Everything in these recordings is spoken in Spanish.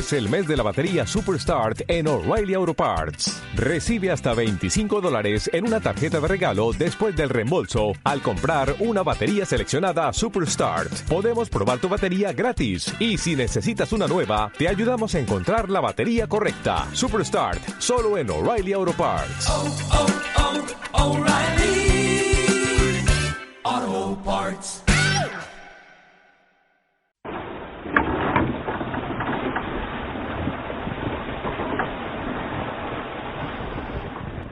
Es el mes de la batería Superstart en O'Reilly Auto Parts. Recibe hasta $25 en una tarjeta de regalo después del reembolso al comprar una batería seleccionada Superstart. Podemos probar tu batería gratis y si necesitas una nueva, te ayudamos a encontrar la batería correcta. Superstart, solo en O'Reilly Auto Parts. O'Reilly Auto Parts.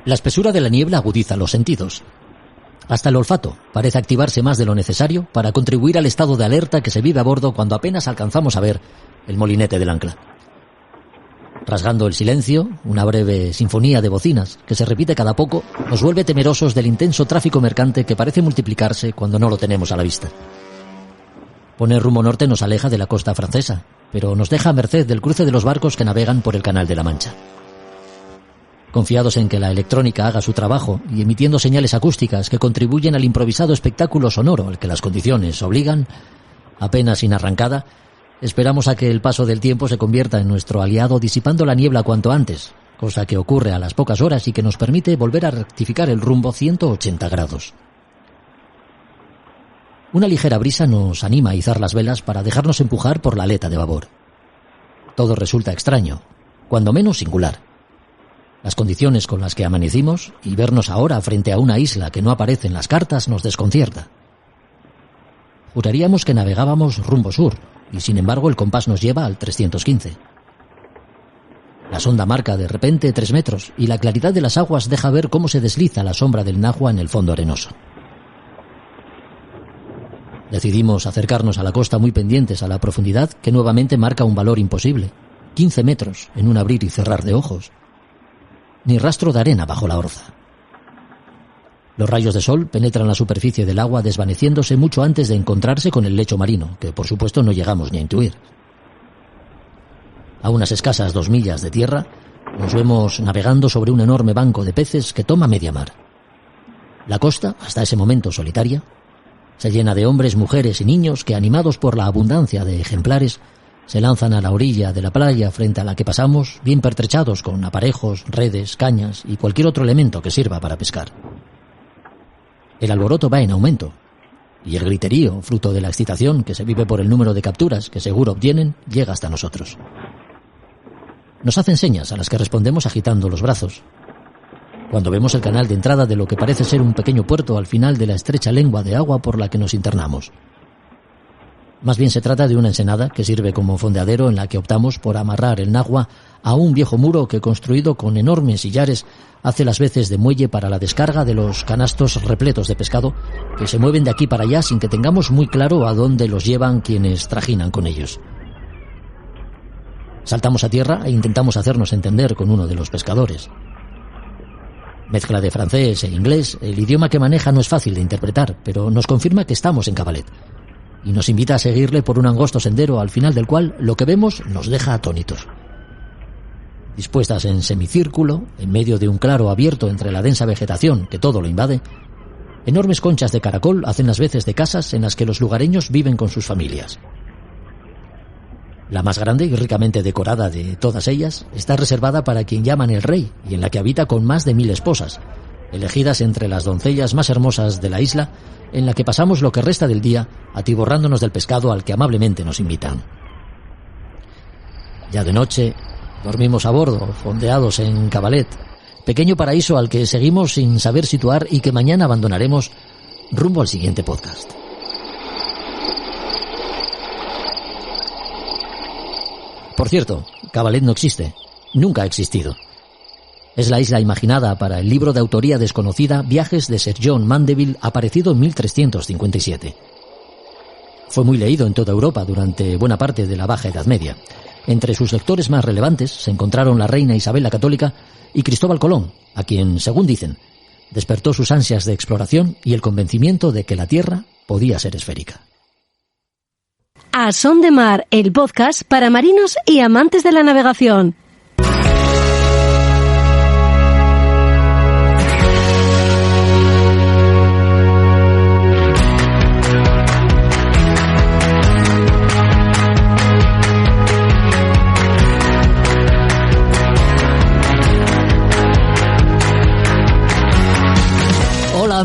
La espesura de la niebla agudiza los sentidos. Hasta el olfato parece activarse más de lo necesario para contribuir al estado de alerta que se vive a bordo cuando apenas alcanzamos a ver el molinete del ancla. Rasgando el silencio, una breve sinfonía de bocinas que se repite cada poco nos vuelve temerosos del intenso tráfico mercante que parece multiplicarse cuando no lo tenemos a la vista. Poner rumbo norte nos aleja de la costa francesa, pero nos deja a merced del cruce de los barcos que navegan por el Canal de la Mancha. Confiados en que la electrónica haga su trabajo y emitiendo señales acústicas que contribuyen al improvisado espectáculo sonoro al que las condiciones obligan, apenas sin arrancada, esperamos a que el paso del tiempo se convierta en nuestro aliado disipando la niebla cuanto antes, cosa que ocurre a las pocas horas y que nos permite volver a rectificar el rumbo 180 grados. Una ligera brisa nos anima a izar las velas para dejarnos empujar por la aleta de babor. Todo resulta extraño, cuando menos singular. Las condiciones con las que amanecimos y vernos ahora frente a una isla que no aparece en las cartas nos desconcierta. Juraríamos que navegábamos rumbo sur y sin embargo el compás nos lleva al 315. La sonda marca de repente 3 metros y la claridad de las aguas deja ver cómo se desliza la sombra del Nahua en el fondo arenoso. Decidimos acercarnos a la costa muy pendientes a la profundidad que nuevamente marca un valor imposible, 15 metros en un abrir y cerrar de ojos. Ni rastro de arena bajo la orza. Los rayos de sol penetran la superficie del agua desvaneciéndose mucho antes de encontrarse con el lecho marino, que por supuesto no llegamos ni a intuir. A unas escasas 2 millas de tierra, nos vemos navegando sobre un enorme banco de peces que toma media mar. La costa, hasta ese momento solitaria, se llena de hombres, mujeres y niños que, animados por la abundancia de ejemplares, se lanzan a la orilla de la playa frente a la que pasamos, bien pertrechados con aparejos, redes, cañas y cualquier otro elemento que sirva para pescar. El alboroto va en aumento, y el griterío, fruto de la excitación que se vive por el número de capturas que seguro obtienen, llega hasta nosotros. Nos hacen señas a las que respondemos agitando los brazos. Cuando vemos el canal de entrada de lo que parece ser un pequeño puerto al final de la estrecha lengua de agua por la que nos internamos. Más bien se trata de una ensenada que sirve como fondeadero en la que optamos por amarrar el Nahua a un viejo muro que, construido con enormes sillares, hace las veces de muelle para la descarga de los canastos repletos de pescado que se mueven de aquí para allá sin que tengamos muy claro a dónde los llevan quienes trajinan con ellos. Saltamos a tierra e intentamos hacernos entender con uno de los pescadores. Mezcla de francés e inglés, el idioma que maneja no es fácil de interpretar, pero nos confirma que estamos en Cabalet y nos invita a seguirle por un angosto sendero al final del cual lo que vemos nos deja atónitos. Dispuestas en semicírculo, en medio de un claro abierto entre la densa vegetación que todo lo invade, enormes conchas de caracol hacen las veces de casas en las que los lugareños viven con sus familias. La más grande y ricamente decorada de todas ellas está reservada para quien llaman el rey y en la que habita con más de 1000 esposas, elegidas entre las doncellas más hermosas de la isla, en la que pasamos lo que resta del día atiborrándonos del pescado al que amablemente nos invitan. Ya de noche, dormimos a bordo, fondeados en Cabalet, pequeño paraíso al que seguimos sin saber situar y que mañana abandonaremos rumbo al siguiente podcast. Por cierto, Cabalet no existe, nunca ha existido. Es la isla imaginada para el libro de autoría desconocida Viajes de Sir John Mandeville, aparecido en 1357. Fue muy leído en toda Europa durante buena parte de la Baja Edad Media. Entre sus lectores más relevantes se encontraron la reina Isabel la Católica y Cristóbal Colón, a quien, según dicen, despertó sus ansias de exploración y el convencimiento de que la Tierra podía ser esférica. A Son de Mar, el podcast para marinos y amantes de la navegación.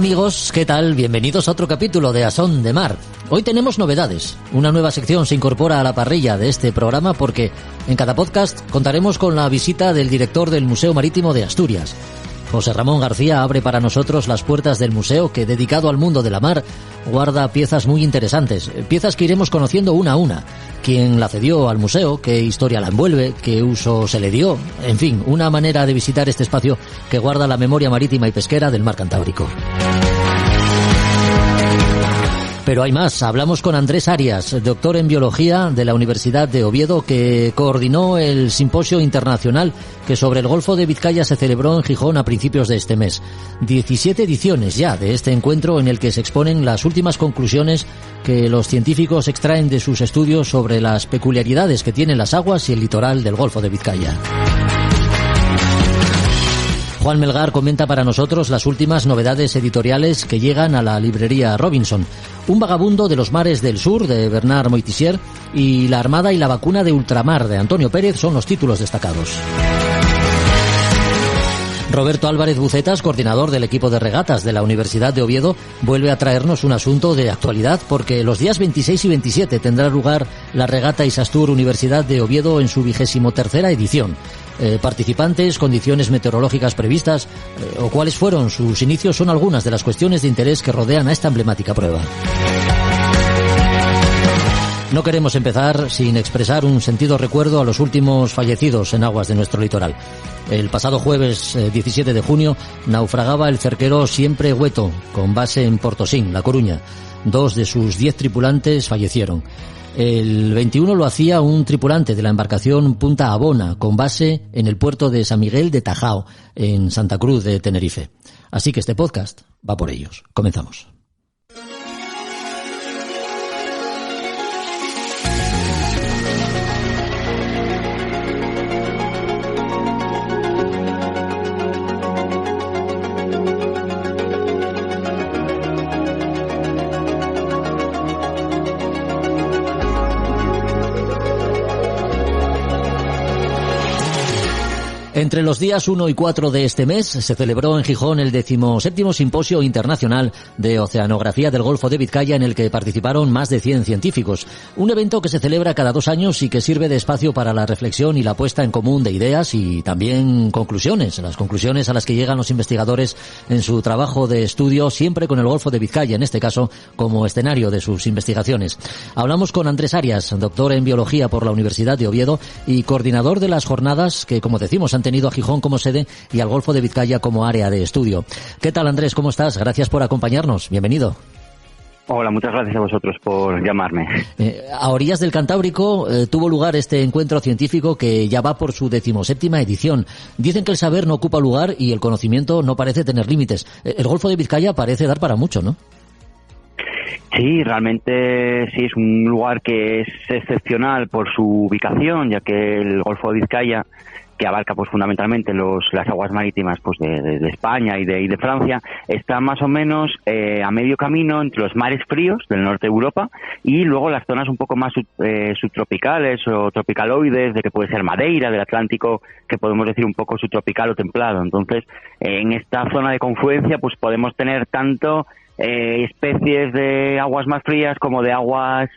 amigos, ¿qué tal? Bienvenidos a otro capítulo de A Son de Mar. Hoy tenemos novedades. Una nueva sección se incorpora a la parrilla de este programa porque en cada podcast contaremos con la visita del director del Museo Marítimo de Asturias. José Ramón García abre para nosotros las puertas del museo que, dedicado al mundo de la mar, guarda piezas muy interesantes, piezas que iremos conociendo una a una. Quién la cedió al museo, qué historia la envuelve, qué uso se le dio, en fin, una manera de visitar este espacio que guarda la memoria marítima y pesquera del mar Cantábrico. Pero hay más. Hablamos con Andrés Arias, doctor en Biología de la Universidad de Oviedo, que coordinó el simposio internacional que sobre el Golfo de Vizcaya se celebró en Gijón a principios de este mes. 17 ediciones ya de este encuentro en el que se exponen las últimas conclusiones que los científicos extraen de sus estudios sobre las peculiaridades que tienen las aguas y el litoral del Golfo de Vizcaya. Juan Melgar comenta para nosotros las últimas novedades editoriales que llegan a la librería Robinson. Un vagabundo de los mares del sur, de Bernard Moitessier, y La Armada y la vacuna de ultramar, de Antonio Pérez, son los títulos destacados. Roberto Álvarez Bucetas, coordinador del equipo de regatas de la Universidad de Oviedo, vuelve a traernos un asunto de actualidad porque los días 26 y 27 tendrá lugar la regata Isastur Universidad de Oviedo en su 23ª edición. Participantes, condiciones meteorológicas previstas o cuáles fueron sus inicios son algunas de las cuestiones de interés que rodean a esta emblemática prueba. No queremos empezar sin expresar un sentido recuerdo a los últimos fallecidos en aguas de nuestro litoral. El pasado jueves 17 de junio naufragaba el cerquero Siempre Hueto, con base en Portosín, La Coruña. 2 de sus 10 tripulantes fallecieron. El 21 lo hacía un tripulante de la embarcación Punta Abona, con base en el puerto de San Miguel de Tajao, en Santa Cruz de Tenerife. Así que este podcast va por ellos. Comenzamos. Entre los días 1 y 4 de este mes se celebró en Gijón el 17º Simposio Internacional de Oceanografía del Golfo de Vizcaya, en el que participaron más de 100 científicos. Un evento que se celebra cada 2 años y que sirve de espacio para la reflexión y la puesta en común de ideas y también conclusiones. Las conclusiones a las que llegan los investigadores en su trabajo de estudio, siempre con el Golfo de Vizcaya, en este caso, como escenario de sus investigaciones. Hablamos con Andrés Arias, doctor en Biología por la Universidad de Oviedo y coordinador de las jornadas que, como decimos, han tenido a Gijón como sede y al Golfo de Vizcaya como área de estudio. ¿Qué tal, Andrés? ¿Cómo estás? Gracias por acompañarnos. Bienvenido. Hola, muchas gracias a vosotros por llamarme. A orillas del Cantábrico tuvo lugar este encuentro científico que ya va por su 17ª edición. Dicen que el saber no ocupa lugar y el conocimiento no parece tener límites. El Golfo de Vizcaya parece dar para mucho, ¿no? Sí, realmente sí, es un lugar que es excepcional por su ubicación, ya que el Golfo de Vizcaya, que abarca pues fundamentalmente las aguas marítimas pues de España y de Francia, está más o menos a medio camino entre los mares fríos del norte de Europa y luego las zonas un poco más subtropicales o tropicaloides, de que puede ser Madeira, del Atlántico, que podemos decir un poco subtropical o templado. Entonces, en esta zona de confluencia pues podemos tener tanto especies de aguas más frías como de aguas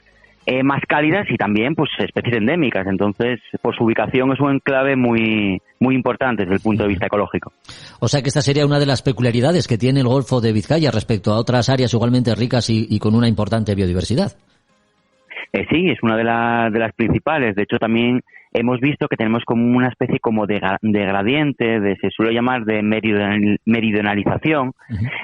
más cálidas y también pues especies endémicas. Entonces, por su ubicación es un enclave muy muy importante desde el punto de vista ecológico. O sea que esta sería una de las peculiaridades que tiene el Golfo de Vizcaya respecto a otras áreas igualmente ricas y con una importante biodiversidad. Sí, es una de las principales. De hecho, también hemos visto que tenemos como una especie como de gradiente, se suele llamar de meridionalización,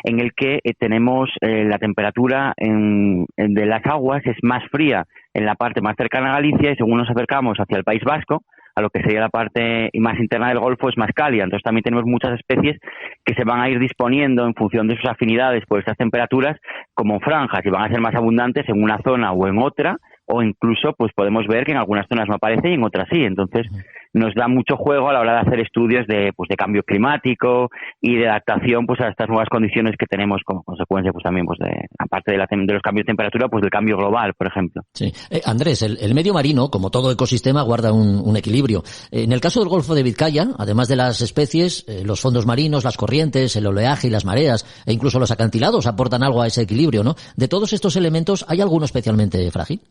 en el que tenemos la temperatura de las aguas es más fría en la parte más cercana a Galicia y según nos acercamos hacia el País Vasco, a lo que sería la parte más interna del Golfo, es más cálida. Entonces también tenemos muchas especies que se van a ir disponiendo en función de sus afinidades por estas temperaturas como franjas y van a ser más abundantes en una zona o en otra, o incluso pues podemos ver que en algunas zonas no aparece y en otras sí. Entonces nos da mucho juego a la hora de hacer estudios de cambio climático y de adaptación pues a estas nuevas condiciones que tenemos como consecuencia pues también pues aparte de los cambios de temperatura, pues del cambio global, por ejemplo. Sí. Andrés, el medio marino, como todo ecosistema, guarda un equilibrio. En el caso del Golfo de Vizcaya, además de las especies, los fondos marinos, las corrientes, el oleaje y las mareas, e incluso los acantilados aportan algo a ese equilibrio, ¿no? De todos estos elementos, ¿hay alguno especialmente frágil?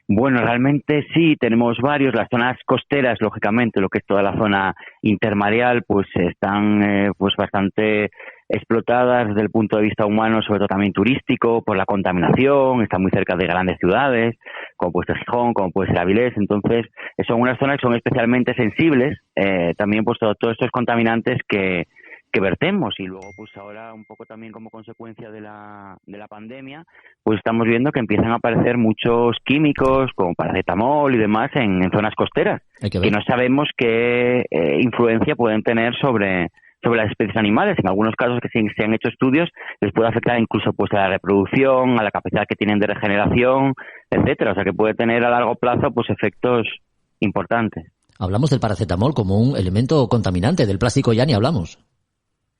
Bueno, realmente sí, tenemos varios. Las zonas costeras, lógicamente, lo que es toda la zona intermareal, pues están pues bastante explotadas desde el punto de vista humano, sobre todo también turístico, por la contaminación, están muy cerca de grandes ciudades, como puede ser Gijón, como puede ser Avilés. Entonces, son unas zonas que son especialmente sensibles, también pues todos estos contaminantes que vertemos, y luego pues ahora un poco también como consecuencia de la pandemia pues estamos viendo que empiezan a aparecer muchos químicos como paracetamol y demás en zonas costeras que no sabemos qué influencia pueden tener sobre las especies animales. En algunos casos que se han hecho estudios les puede afectar incluso pues a la reproducción, a la capacidad que tienen de regeneración, etcétera, o sea que puede tener a largo plazo pues efectos importantes. Hablamos del paracetamol como un elemento contaminante, del plástico ya ni hablamos.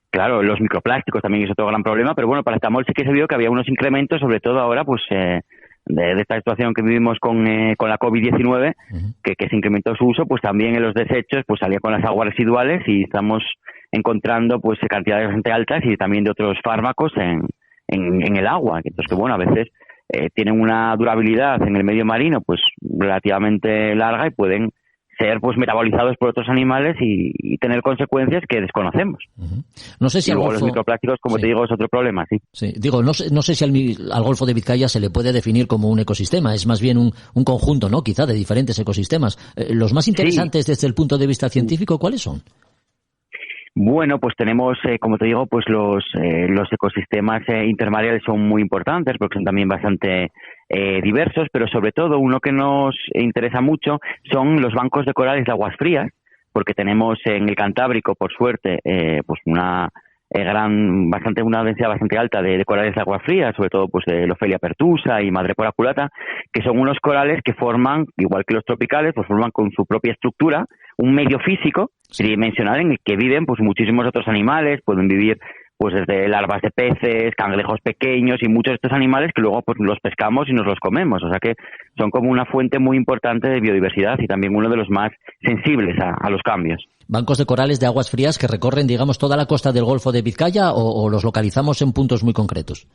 Claro, los microplásticos también es otro gran problema, pero bueno, paracetamol sí que se vio que había unos incrementos, sobre todo ahora, pues de esta situación que vivimos con la COVID-19, que se incrementó su uso, pues también en los desechos, pues salía con las aguas residuales y estamos encontrando pues cantidades bastante altas y también de otros fármacos en el agua. Entonces, que bueno, a veces tienen una durabilidad en el medio marino pues relativamente larga y pueden ser pues metabolizados por otros animales y tener consecuencias que desconocemos. No sé si y luego los microplásticos, como te digo, es otro problema, sí. Digo, no sé si al Golfo de Vizcaya se le puede definir como un ecosistema, es más bien un conjunto, ¿no? Quizá de diferentes ecosistemas. Los más interesantes desde el punto de vista científico, ¿cuáles son? Bueno, pues tenemos, como te digo, pues los ecosistemas intermareales son muy importantes porque son también bastante diversos, pero sobre todo uno que nos interesa mucho son los bancos de corales de aguas frías, porque tenemos en el Cantábrico, por suerte, pues una densidad bastante alta de corales de agua fría, sobre todo pues de Lofelia pertusa y Madrepora culata, que son unos corales que forman, igual que los tropicales, pues forman con su propia estructura un medio físico tridimensional en el que viven pues muchísimos otros animales, pueden vivir pues desde larvas de peces, cangrejos pequeños y muchos de estos animales que luego pues los pescamos y nos los comemos, o sea que son como una fuente muy importante de biodiversidad y también uno de los más sensibles a los cambios. ¿Bancos de corales de aguas frías que recorren, digamos, toda la costa del Golfo de Vizcaya o los localizamos en puntos muy concretos?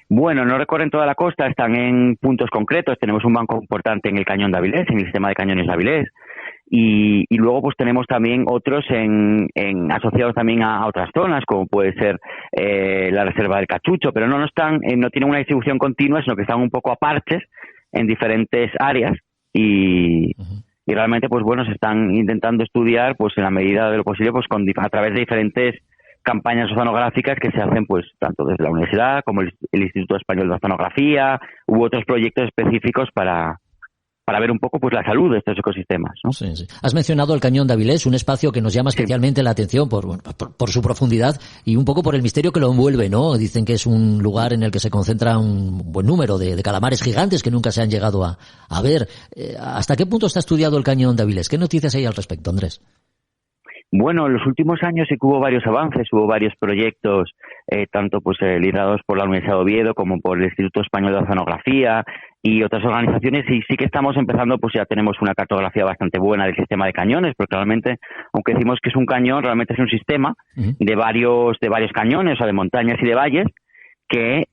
Bueno, no recorren toda la costa, están en puntos concretos. Tenemos un banco importante en el Cañón de Avilés, en el sistema de cañones de Avilés. Y luego pues tenemos también otros asociados también a otras zonas, como puede ser la reserva del Cachucho, pero no tienen una distribución continua, sino que están un poco a parches en diferentes áreas y realmente pues bueno, se están intentando estudiar pues en la medida de lo posible pues a través de diferentes campañas oceanográficas que se hacen pues tanto desde la universidad como el Instituto Español de Oceanografía u otros proyectos específicos para ver un poco pues la salud de estos ecosistemas, ¿no? Sí. Has mencionado el Cañón de Avilés, un espacio que nos llama especialmente la atención por su profundidad y un poco por el misterio que lo envuelve, ¿no? Dicen que es un lugar en el que se concentra un buen número de calamares gigantes que nunca se han llegado a ver. ¿Hasta qué punto está estudiado el Cañón de Avilés? ¿Qué noticias hay al respecto, Andrés? Bueno, en los últimos años sí que hubo varios avances, hubo varios proyectos, tanto pues liderados por la Universidad de Oviedo como por el Instituto Español de Oceanografía y otras organizaciones, y sí que estamos empezando, pues ya tenemos una cartografía bastante buena del sistema de cañones, porque realmente, aunque decimos que es un cañón, realmente es un sistema de varios cañones, o sea, de montañas y de valles, que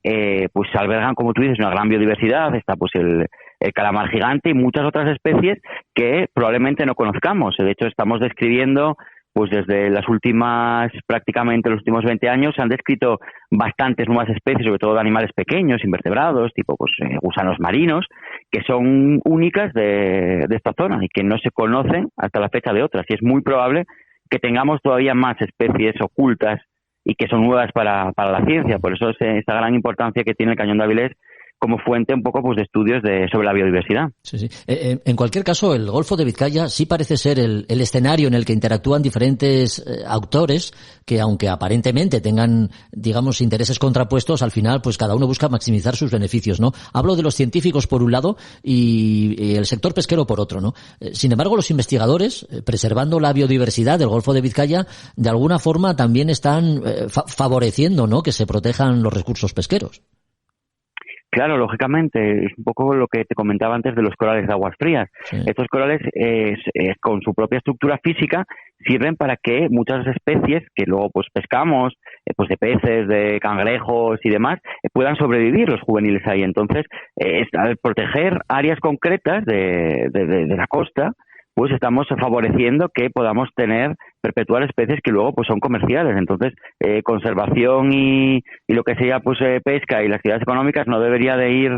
pues albergan, como tú dices, una gran biodiversidad. Está pues el calamar gigante y muchas otras especies que probablemente no conozcamos. De hecho, estamos describiendo pues desde prácticamente los últimos 20 años se han descrito bastantes nuevas especies, sobre todo de animales pequeños, invertebrados, tipo pues gusanos marinos, que son únicas de esta zona y que no se conocen hasta la fecha de otras. Y es muy probable que tengamos todavía más especies ocultas y que son nuevas para la ciencia. Por eso esta gran importancia que tiene el Cañón de Avilés como fuente un poco pues de estudios sobre la biodiversidad. Sí, sí. En cualquier caso, el Golfo de Vizcaya sí parece ser el escenario en el que interactúan diferentes actores que, aunque aparentemente tengan, digamos, intereses contrapuestos, al final pues cada uno busca maximizar sus beneficios, ¿no? Hablo de los científicos por un lado y el sector pesquero por otro, ¿no? Sin embargo, los investigadores, preservando la biodiversidad del Golfo de Vizcaya, de alguna forma también están favoreciendo, ¿no?, que se protejan los recursos pesqueros. Claro, lógicamente, es un poco lo que te comentaba antes de los corales de aguas frías. Sí. Estos corales, con su propia estructura física, sirven para que muchas especies que luego pues pescamos, pues de peces, de cangrejos y demás, puedan sobrevivir los juveniles ahí. Entonces, al proteger áreas concretas de la costa, pues estamos favoreciendo que podamos perpetuar especies que luego pues son comerciales. Entonces, conservación y lo que sea pues pesca y las actividades económicas no debería de ir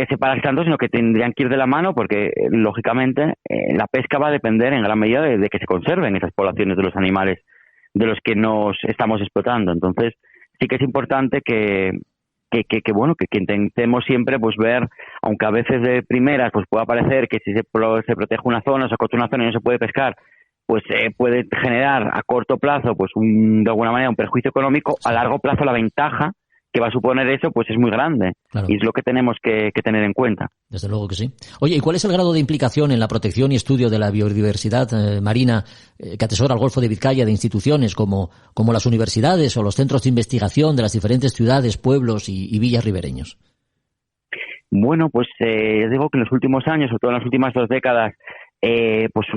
separadas tanto, sino que tendrían que ir de la mano, porque lógicamente la pesca va a depender en gran medida de que se conserven esas poblaciones de los animales de los que nos estamos explotando. Entonces, sí que es importante que intentemos siempre pues ver, aunque a veces de primeras pues pueda parecer que si se protege una zona, se corta una zona y no se puede pescar, pues puede generar a corto plazo pues de alguna manera un perjuicio económico. A largo plazo la ventaja que va a suponer eso pues es muy grande. Claro. Y es lo que tenemos que tener en cuenta. Desde luego que sí. Oye, ¿y cuál es el grado de implicación en la protección y estudio de la biodiversidad marina que atesora el Golfo de Vizcaya de instituciones como las universidades o los centros de investigación de las diferentes ciudades, pueblos y villas ribereños? Bueno, pues digo que en los últimos años, sobre todo en las últimas 2 décadas, pues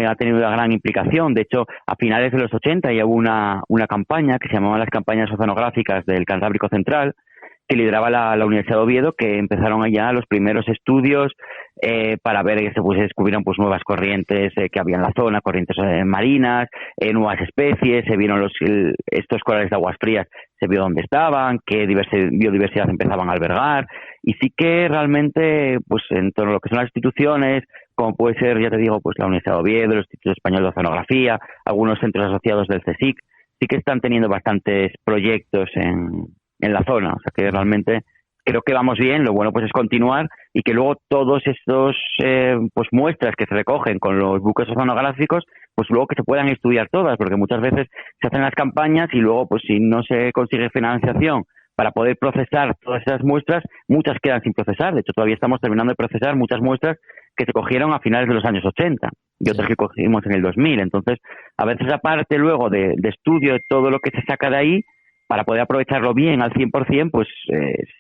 ha tenido una gran implicación. De hecho, a finales de los 80 ya hubo una campaña que se llamaba las campañas oceanográficas del Cantábrico Central, que lideraba la Universidad de Oviedo, que empezaron allá los primeros estudios para ver que se descubrieron pues nuevas corrientes que había en la zona, corrientes marinas, nuevas especies, se vieron estos corales de aguas frías, se vio dónde estaban, qué biodiversidad empezaban a albergar, y sí que realmente pues en todo lo que son las instituciones, como puede ser, ya te digo, pues la Universidad de Oviedo, el Instituto Español de Oceanografía, algunos centros asociados del CSIC, sí que están teniendo bastantes proyectos en la zona. O sea que realmente creo que vamos bien. Lo bueno pues es continuar y que luego todos estos pues muestras que se recogen con los buques oceanográficos, pues luego que se puedan estudiar todas, porque muchas veces se hacen las campañas y luego pues si no se consigue financiación para poder procesar todas esas muestras, muchas quedan sin procesar. De hecho, todavía estamos terminando de procesar muchas muestras que se cogieron a finales de los años 80 y otras que cogimos en el 2000. Entonces, a veces aparte luego de estudio de todo lo que se saca de ahí, para poder aprovecharlo bien al 100%, pues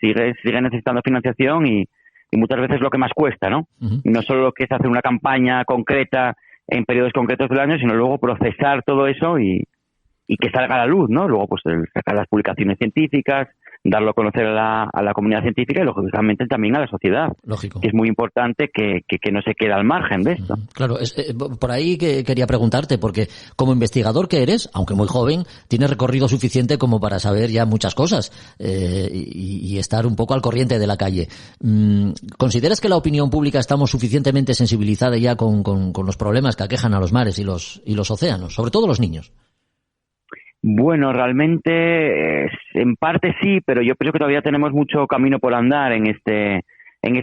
sigue necesitando financiación y muchas veces lo que más cuesta, ¿no? Uh-huh. Y no solo lo que es hacer una campaña concreta en periodos concretos del año, sino luego procesar todo eso y que salga a la luz, ¿no? Luego pues sacar las publicaciones científicas, darlo a conocer a la comunidad científica y lógicamente también a la sociedad. Lógico. Que es muy importante que no se quede al margen de esto. Claro, por ahí que quería preguntarte, porque como investigador que eres, aunque muy joven, tienes recorrido suficiente como para saber ya muchas cosas y estar un poco al corriente de la calle. ¿Consideras que la opinión pública estamos suficientemente sensibilizada ya con los problemas que aquejan a los mares y los océanos, sobre todo los niños? Bueno, realmente en parte sí, pero yo creo que todavía tenemos mucho camino por andar en este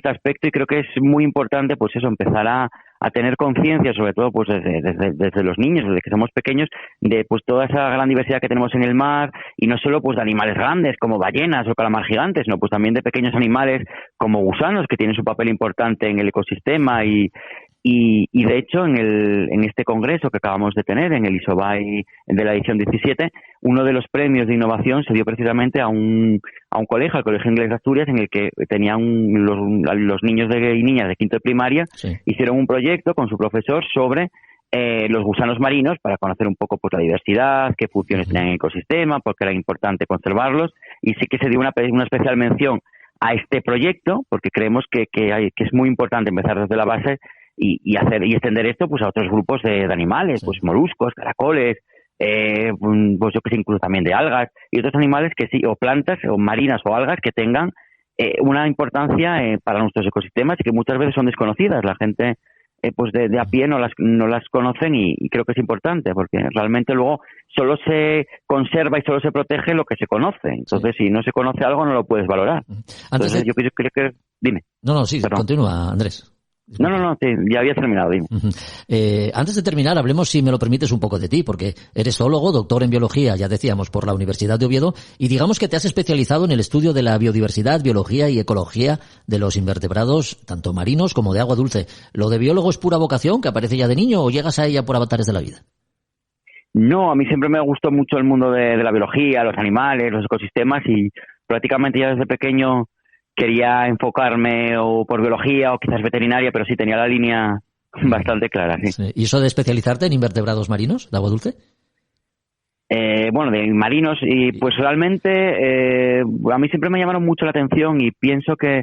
aspecto y creo que es muy importante pues eso, empezar a tener conciencia, sobre todo pues desde los niños, desde que somos pequeños, de pues toda esa gran diversidad que tenemos en el mar y no solo pues de animales grandes como ballenas o calamar gigantes, sino pues también de pequeños animales como gusanos que tienen su papel importante en el ecosistema y de hecho en este congreso que acabamos de tener en el ISOBAI de la edición 17, uno de los premios de innovación se dio precisamente a un colegio, al Colegio Inglés de Asturias, en el que tenían los niños y niñas de quinto de primaria, sí. Hicieron un proyecto con su profesor sobre los gusanos marinos para conocer un poco pues la diversidad, qué funciones tenían en el ecosistema, por qué era importante conservarlos, y sí que se dio una especial mención a este proyecto porque creemos que es muy importante empezar desde la base y extender esto pues a otros grupos de animales, sí. Pues moluscos, caracoles, pues yo que sé, incluso también de algas y otros animales que sí, o plantas o marinas o algas que tengan una importancia para nuestros ecosistemas y que muchas veces son desconocidas. La gente pues de a pie no las conocen y creo que es importante porque realmente luego solo se conserva y solo se protege lo que se conoce. Entonces, si no se conoce algo, no lo puedes valorar. Entonces, yo creo que... Dime. No, sí, Perdón. Continúa, Andrés. No, sí, ya había terminado, dime. Antes de terminar, hablemos, si me lo permites, un poco de ti, porque eres zoólogo, doctor en biología, ya decíamos, por la Universidad de Oviedo, y digamos que te has especializado en el estudio de la biodiversidad, biología y ecología de los invertebrados, tanto marinos como de agua dulce. ¿Lo de biólogo es pura vocación, que aparece ya de niño, o llegas a ella por avatares de la vida? No, a mí siempre me gustó mucho el mundo de la biología, los animales, los ecosistemas, y prácticamente ya desde pequeño quería enfocarme o por biología o quizás veterinaria, pero sí tenía la línea bastante clara, sí. Sí. ¿Y eso de especializarte en invertebrados marinos de agua dulce? Bueno, de marinos, y pues realmente a mí siempre me llamaron mucho la atención y pienso que,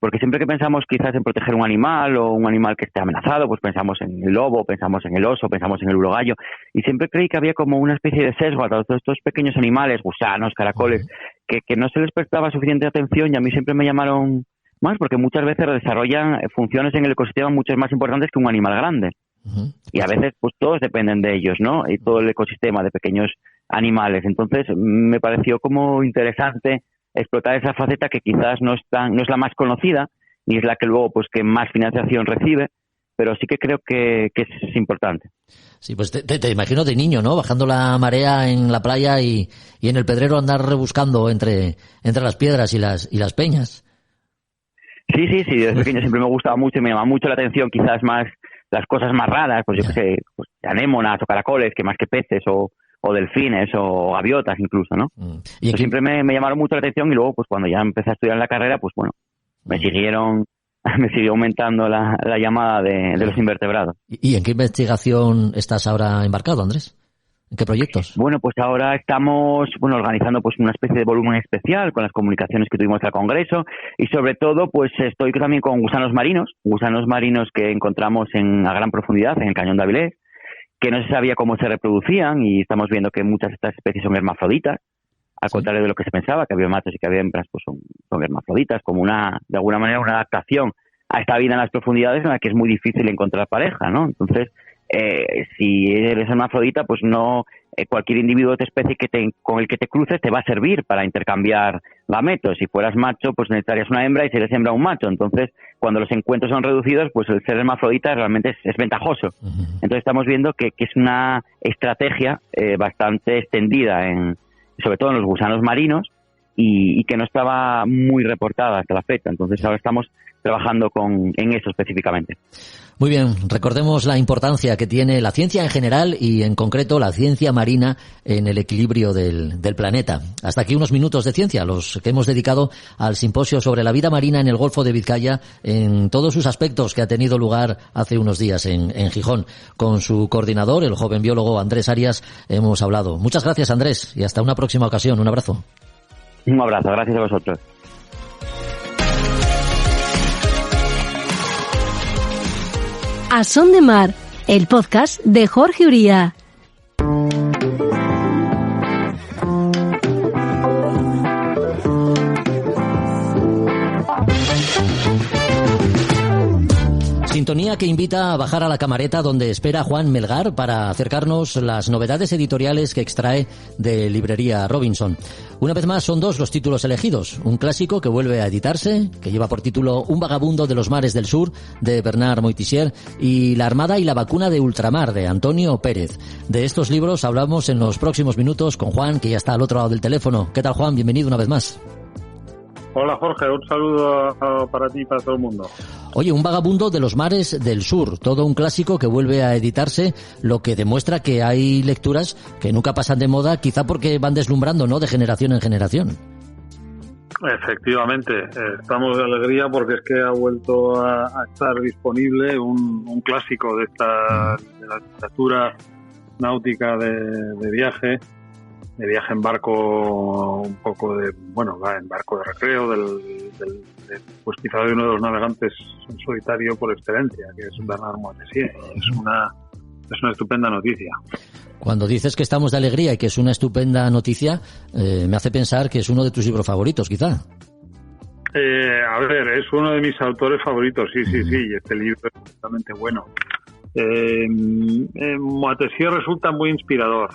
porque siempre que pensamos quizás en proteger un animal o un animal que esté amenazado, pues pensamos en el lobo, pensamos en el oso, pensamos en el urogallo, y siempre creí que había como una especie de sesgo a todos estos pequeños animales, gusanos, caracoles, que no se les prestaba suficiente atención, y a mí siempre me llamaron más porque muchas veces desarrollan funciones en el ecosistema mucho más importantes que un animal grande. Y a veces pues todos dependen de ellos, ¿no? Y todo el ecosistema de pequeños animales. Entonces me pareció como interesante explotar esa faceta que quizás no es la más conocida, ni es la que luego pues que más financiación recibe, pero sí que creo que es importante. Sí, pues te imagino de niño, ¿no? Bajando la marea en la playa y en el pedrero andar rebuscando entre las piedras y las peñas. Sí, desde pequeño siempre me gustaba mucho y me llamaba mucho la atención quizás más las cosas más raras, pues yo qué sé, pues anémonas o caracoles, que más que peces o delfines o gaviotas incluso, ¿no? Y siempre me llamaron mucho la atención, y luego pues cuando ya empecé a estudiar en la carrera, pues bueno, me siguió aumentando la llamada de los invertebrados. ¿Y en qué investigación estás ahora embarcado, Andrés? ¿En qué proyectos? Bueno, pues ahora estamos organizando pues una especie de volumen especial con las comunicaciones que tuvimos al Congreso, y sobre todo pues estoy también con gusanos marinos que encontramos a gran profundidad en el Cañón de Avilés, que no se sabía cómo se reproducían, y estamos viendo que muchas de estas especies son hermafroditas, al contrario de lo que se pensaba, que había machos y que había hembras, pues son hermafroditas, como de alguna manera una adaptación a esta vida en las profundidades en la que es muy difícil encontrar pareja, ¿no? Entonces, si eres hermafrodita, pues no cualquier individuo de tu especie con el que te cruces te va a servir para intercambiar gametos. Si fueras macho, pues necesitarías una hembra, y si eres hembra, un macho. Entonces, cuando los encuentros son reducidos, pues el ser hermafrodita realmente es ventajoso. Entonces estamos viendo que es una estrategia bastante extendida, sobre todo en los gusanos marinos, y que no estaba muy reportada hasta la fecha. Entonces ahora estamos trabajando en eso específicamente. Muy bien, recordemos la importancia que tiene la ciencia en general y en concreto la ciencia marina en el equilibrio del planeta. Hasta aquí unos minutos de ciencia, los que hemos dedicado al simposio sobre la vida marina en el Golfo de Vizcaya en todos sus aspectos, que ha tenido lugar hace unos días en Gijón. Con su coordinador, el joven biólogo Andrés Arias, hemos hablado. Muchas gracias, Andrés, y hasta una próxima ocasión. Un abrazo. Un abrazo, gracias a vosotros. A Son de Mar, el podcast de Jorge Uría. Sintonía que invita a bajar a la camareta donde espera Juan Melgar para acercarnos las novedades editoriales que extrae de Librería Robinson. Una vez más son dos los títulos elegidos. Un clásico que vuelve a editarse, que lleva por título Un vagabundo de los mares del sur, de Bernard Moitessier, y La armada y la vacuna de ultramar, de Antonio Pérez. De estos libros hablamos en los próximos minutos con Juan, que ya está al otro lado del teléfono. ¿Qué tal, Juan? Bienvenido una vez más. Hola, Jorge, un saludo para ti y para todo el mundo. Oye, Un vagabundo de los mares del sur, todo un clásico que vuelve a editarse, lo que demuestra que hay lecturas que nunca pasan de moda, quizá porque van deslumbrando, ¿no?, de generación en generación. Efectivamente, estamos de alegría porque es que ha vuelto a estar disponible un clásico de la literatura náutica de viaje en barco, un poco en barco de recreo, pues quizá de uno de los navegantes en solitario por excelencia, que es Bernard Moitessier. Es una estupenda noticia. Cuando dices que estamos de alegría y que es una estupenda noticia, me hace pensar que es uno de tus libros favoritos, quizá. A ver, es uno de mis autores favoritos, sí, y este libro es realmente bueno. Moitessier resulta muy inspirador.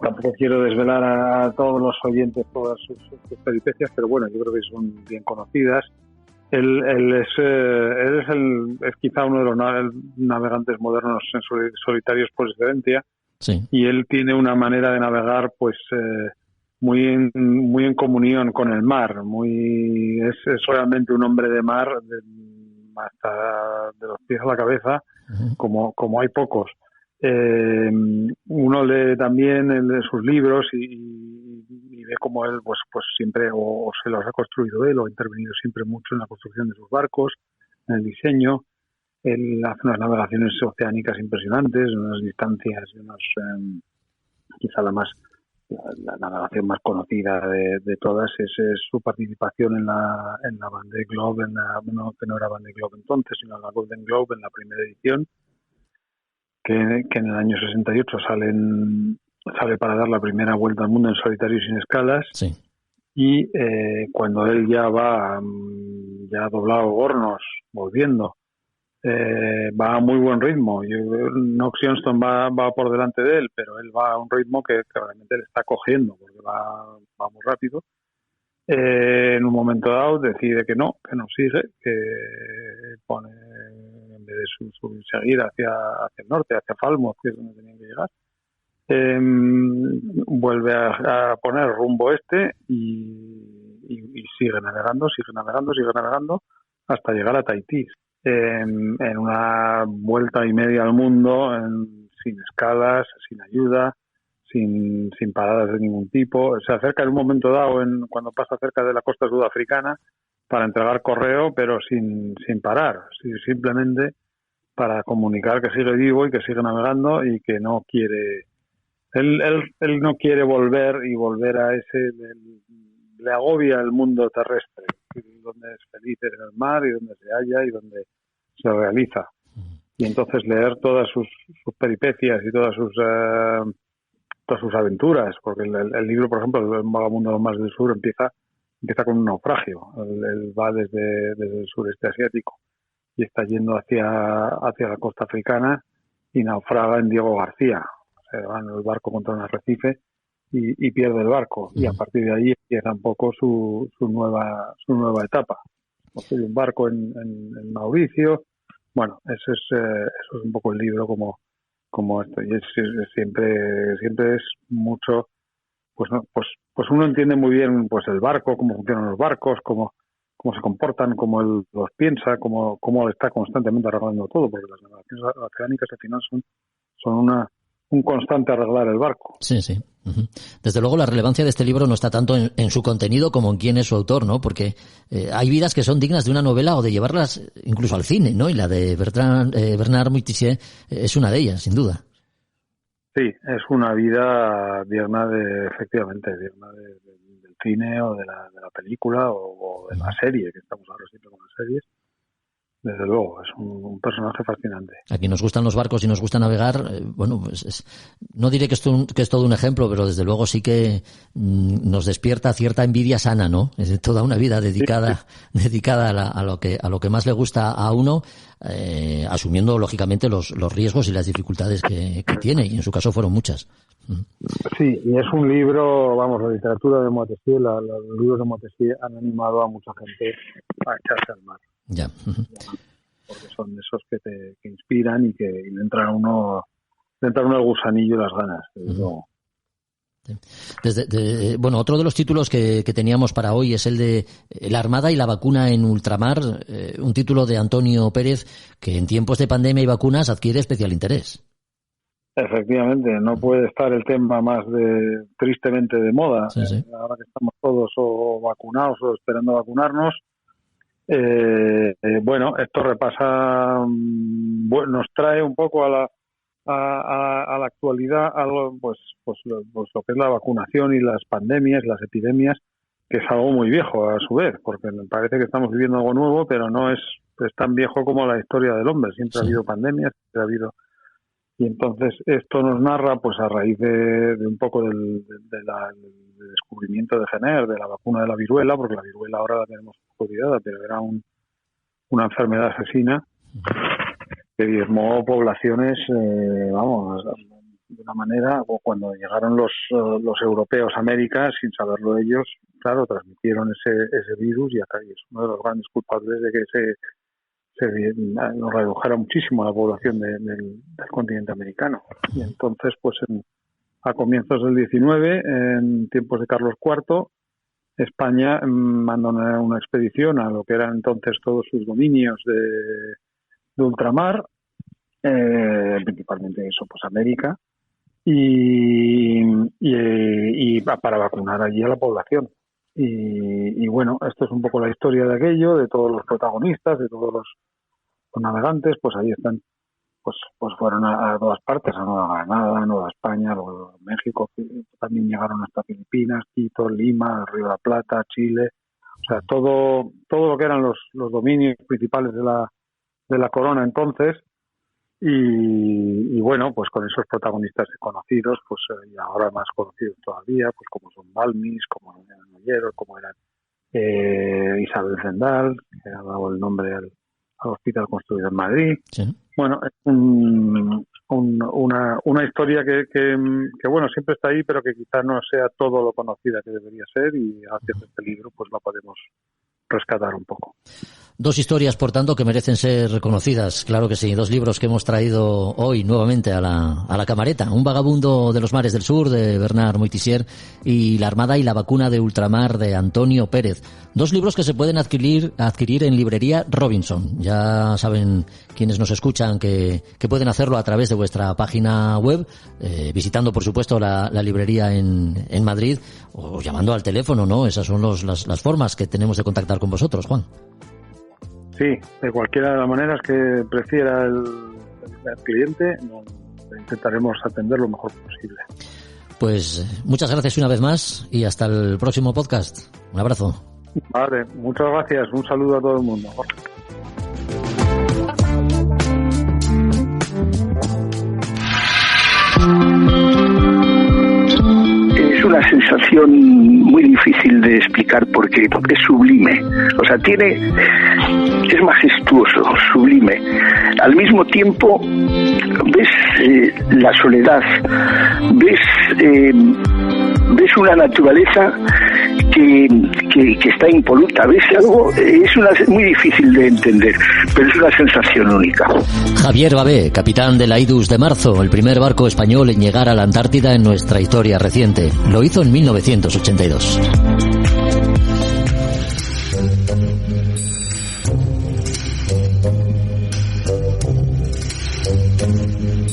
Tampoco quiero desvelar a todos los oyentes todas sus peripecias, pero bueno, yo creo que son bien conocidas. Él es quizá uno de los navegantes modernos en solitarios por excelencia, sí. Y él tiene una manera de navegar pues muy en comunión con el mar, es realmente un hombre de mar hasta de los pies a la cabeza, como hay pocos. Uno lee también de sus libros y ve cómo él pues siempre o se los ha construido él o ha intervenido siempre mucho en la construcción de sus barcos, en el diseño. Él hace unas navegaciones oceánicas impresionantes, unas distancias, quizá la navegación más conocida de todas es su participación en la Vendée Globe, que no era Vendée Globe entonces, sino en la Golden Globe en la primera edición, que en el año 68 sale para dar la primera vuelta al mundo en solitario y sin escalas. Sí. Y cuando él ya va doblado hornos, volviendo, va a muy buen ritmo. Knox Johnston va por delante de él, pero él va a un ritmo que realmente le está cogiendo, porque va muy rápido. En un momento dado decide que no sigue, que pone, en vez de seguir hacia el norte, hacia Falmouth, que es donde tenían que llegar, vuelve a poner rumbo este y sigue navegando hasta llegar a Tahití, en una vuelta y media al mundo, sin escalas, sin ayuda, sin paradas de ningún tipo. Se acerca en un momento dado, cuando pasa cerca de la costa sudafricana, para entregar correo, pero sin parar, simplemente para comunicar que sigue vivo y que sigue navegando y que no quiere... Él no quiere volver a ese... Le agobia el mundo terrestre, donde es feliz en el mar y donde se halla y donde se realiza. Y entonces leer todas sus peripecias y todas sus aventuras, porque el libro, por ejemplo, El vagabundo de los mares del sur, empieza con un naufragio. Él va desde el sureste asiático y está yendo hacia la costa africana y naufraga en Diego García. Se va en el barco contra un arrecife y pierde el barco, y a partir de ahí empieza un poco su nueva etapa. Construye un barco en Mauricio. Bueno, eso es un poco el libro como esto, y siempre es mucho, pues uno entiende muy bien pues el barco, cómo funcionan los barcos, cómo se comportan, cómo él los piensa, cómo está constantemente arreglando todo, porque las navegaciones oceánicas al final son un constante arreglar el barco. Sí, sí. Desde luego la relevancia de este libro no está tanto en su contenido como en quién es su autor, ¿no? Porque hay vidas que son dignas de una novela o de llevarlas incluso al cine, ¿no? Y la de Bernard Moitessier es una de ellas, sin duda. Sí, es una vida digna del cine o de la película o de la serie, que estamos ahora siempre con las series. Desde luego, es un personaje fascinante. A quien nos gustan los barcos y nos gusta navegar, bueno, pues no diré que es todo un ejemplo, pero desde luego sí que nos despierta cierta envidia sana, ¿no? Es toda una vida dedicada a lo que más le gusta a uno, asumiendo lógicamente los riesgos y las dificultades que tiene, y en su caso fueron muchas. Sí, y es un libro, vamos, la literatura de Moitessier, los libros de Moitessier han animado a mucha gente a echarse al mar. Ya. Porque son esos que inspiran y que le entran a uno el gusanillo y las ganas. Bueno, otro de los títulos que teníamos para hoy es el de La Armada y la vacuna en ultramar, un título de Antonio Pérez que en tiempos de pandemia y vacunas adquiere especial interés. Efectivamente, no puede estar el tema más tristemente de moda. Sí, sí. Ahora que estamos todos o vacunados o esperando vacunarnos. Bueno, esto repasa, nos trae un poco a la actualidad algo, pues lo que es la vacunación y las pandemias, las epidemias, que es algo muy viejo a su vez, porque me parece que estamos viviendo algo nuevo, pero no es tan viejo como la historia del hombre. Siempre ha habido pandemias, siempre ha habido. Y entonces esto nos narra, pues a raíz de un poco del descubrimiento de Jenner, de la vacuna de la viruela, porque la viruela ahora la tenemos estudiada, pero era una enfermedad asesina que diezmó poblaciones, de una manera, o cuando llegaron los europeos a América, sin saberlo ellos, claro, transmitieron ese virus y acá es uno de los grandes culpables de que nos redujera muchísimo la población del continente americano. Y entonces, pues a comienzos del 19, en tiempos de Carlos IV, España mandó una expedición a lo que eran entonces todos sus dominios de ultramar, principalmente eso, pues América, y para vacunar allí a la población. Y bueno, esto es un poco la historia de aquello, de todos los protagonistas, de todos los navegantes, pues ahí están, pues fueron a todas partes, a Nueva Granada, a Nueva España, luego México, también llegaron hasta Filipinas, Quito, Lima, Río de la Plata, Chile, o sea, todo lo que eran los dominios principales de la corona entonces. Y bueno, pues con esos protagonistas conocidos, pues y ahora más conocidos todavía, pues como son Balmis, como eran Noyeros, como eran Isabel Zendal, que ha dado el nombre al hospital construido en Madrid. Sí. Bueno, es una historia que bueno, siempre está ahí, pero que quizás no sea todo lo conocida que debería ser, y gracias a este libro pues la podemos rescatar un poco. Dos historias, por tanto, que merecen ser reconocidas, claro que sí. Dos libros que hemos traído hoy nuevamente a la camareta. Un vagabundo de los mares del sur, de Bernard Moitessier, y La Armada y la vacuna de ultramar, de Antonio Pérez. Dos libros que se pueden adquirir en librería Robinson. Ya saben quienes nos escuchan que pueden hacerlo a través de vuestra página web, visitando, por supuesto, la librería en Madrid, o llamando al teléfono, ¿no? Esas son las formas que tenemos de contactar con vosotros, Juan. Sí, de cualquiera de las maneras que prefiera el cliente, intentaremos atender lo mejor posible. Pues muchas gracias una vez más y hasta el próximo podcast. Un abrazo. Vale, muchas gracias. Un saludo a todo el mundo. Es una sensación muy difícil de explicar porque es sublime, o sea, es majestuoso, sublime. Al mismo tiempo ves la soledad, ves una naturaleza que está impoluta, ves algo, muy difícil de entender, pero es una sensación única. Javier Babé, capitán de la Idus de Marzo, el primer barco español en llegar a la Antártida en nuestra historia reciente. Lo hizo en 1982.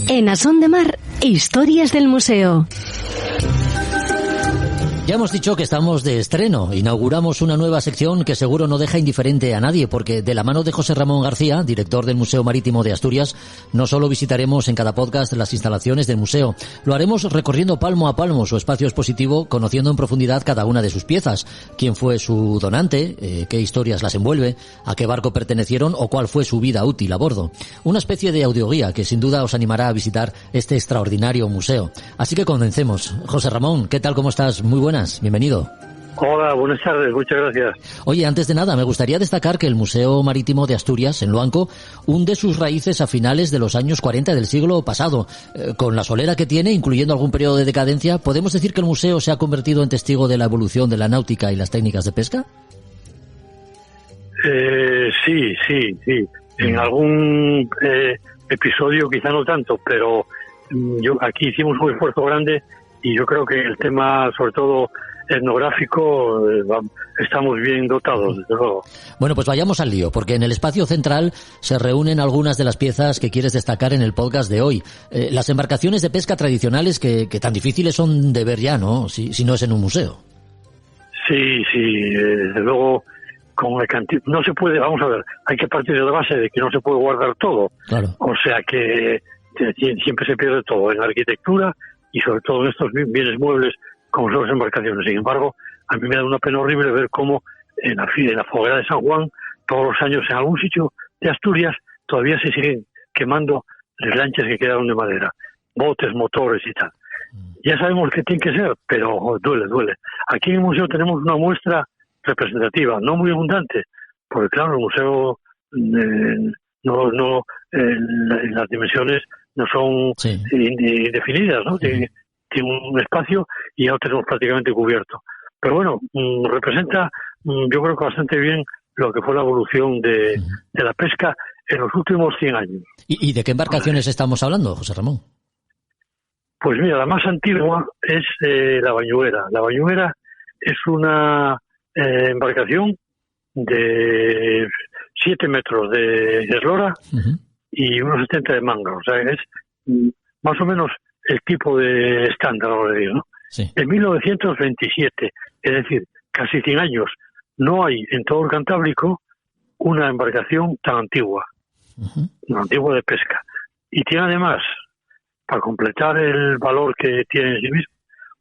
En A Son de Mar, historias del museo. Ya hemos dicho que estamos de estreno. Inauguramos una nueva sección que seguro no deja indiferente a nadie, porque de la mano de José Ramón García, director del Museo Marítimo de Asturias, no solo visitaremos en cada podcast las instalaciones del museo, lo haremos recorriendo palmo a palmo su espacio expositivo, conociendo en profundidad cada una de sus piezas, quién fue su donante, qué historias las envuelve, a qué barco pertenecieron o cuál fue su vida útil a bordo. Una especie de audioguía que sin duda os animará a visitar este extraordinario museo. Así que comencemos. José Ramón, ¿qué tal? ¿Cómo estás? Muy buenas. Bienvenido. Hola, buenas tardes, muchas gracias. Oye, antes de nada, me gustaría destacar que el Museo Marítimo de Asturias, en Luanco, hunde sus raíces a finales de los años 40 del siglo pasado. Con la solera que tiene, incluyendo algún periodo de decadencia, ¿podemos decir que el museo se ha convertido en testigo de la evolución de la náutica y las técnicas de pesca? Sí. En algún episodio quizá no tanto, pero aquí hicimos un esfuerzo grande. Y yo creo que el tema, sobre todo etnográfico, estamos bien dotados, desde luego. Bueno, pues vayamos al lío, porque en el espacio central se reúnen algunas de las piezas que quieres destacar en el podcast de hoy. Las embarcaciones de pesca tradicionales que tan difíciles son de ver ya, ¿no? Si no es en un museo. Sí, desde luego, con el no se puede, vamos a ver, hay que partir de la base de que no se puede guardar todo. Claro. O sea que siempre se pierde todo, en la arquitectura y sobre todo en estos bienes muebles como son las embarcaciones. Sin embargo, a mí me da una pena horrible ver cómo en la foguera de San Juan, todos los años en algún sitio de Asturias, todavía se siguen quemando las lanchas que quedaron de madera, botes, motores y tal. Ya sabemos que tiene que ser, pero duele. Aquí en el museo tenemos una muestra representativa, no muy abundante, porque claro, el museo las dimensiones no son indefinidas, ¿no? Tiene un espacio y ya lo tenemos prácticamente cubierto. Pero bueno, representa, yo creo que bastante bien lo que fue la evolución de la pesca en los últimos 100 años. ¿Y de qué embarcaciones estamos hablando, José Ramón? Pues mira, la más antigua es la bañuguera. La bañuguera es una embarcación de 7 metros de eslora y unos 70 de manga. O sea, es más o menos el tipo de estándar, ahora le digo, ¿no? Sí. En 1927, es decir, casi 100 años, no hay en todo el Cantábrico una embarcación tan antigua, una antigua de pesca. Y tiene además, para completar el valor que tiene en sí mismo,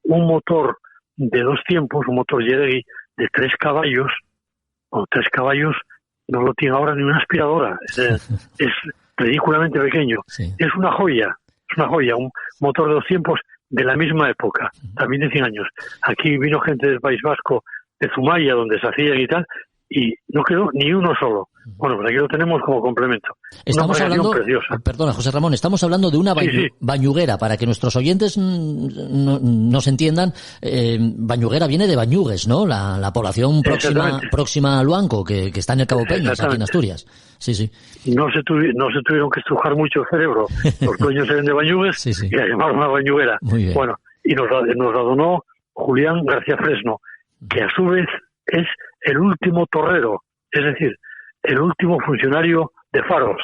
un motor de 2 tiempos, un motor Yeregui de 3 caballos, o 3 caballos no lo tiene ahora ni una aspiradora, es ridículamente pequeño. Sí. Es una joya, un motor de 2 tiempos de la misma época, también de 100 años. Aquí vino gente del País Vasco, de Zumaya, donde se hacían y tal, y no quedó ni uno solo. Bueno, pues aquí lo tenemos como complemento. Estamos hablando, preciosa. Perdona, José Ramón, estamos hablando de una bañuguera, para que nuestros oyentes nos entiendan. Bañuguera viene de Bañugues, ¿no? La población próxima a Luanco, que está en el Cabo Peñas, aquí en Asturias. Sí. No se tuvieron que estrujar mucho el cerebro. Los dueños eran de Bañugues y la llamaron una bañuguera. Bueno, y nos la donó Julián García Fresno, que a su vez es el último torrero, es decir, el último funcionario de faros.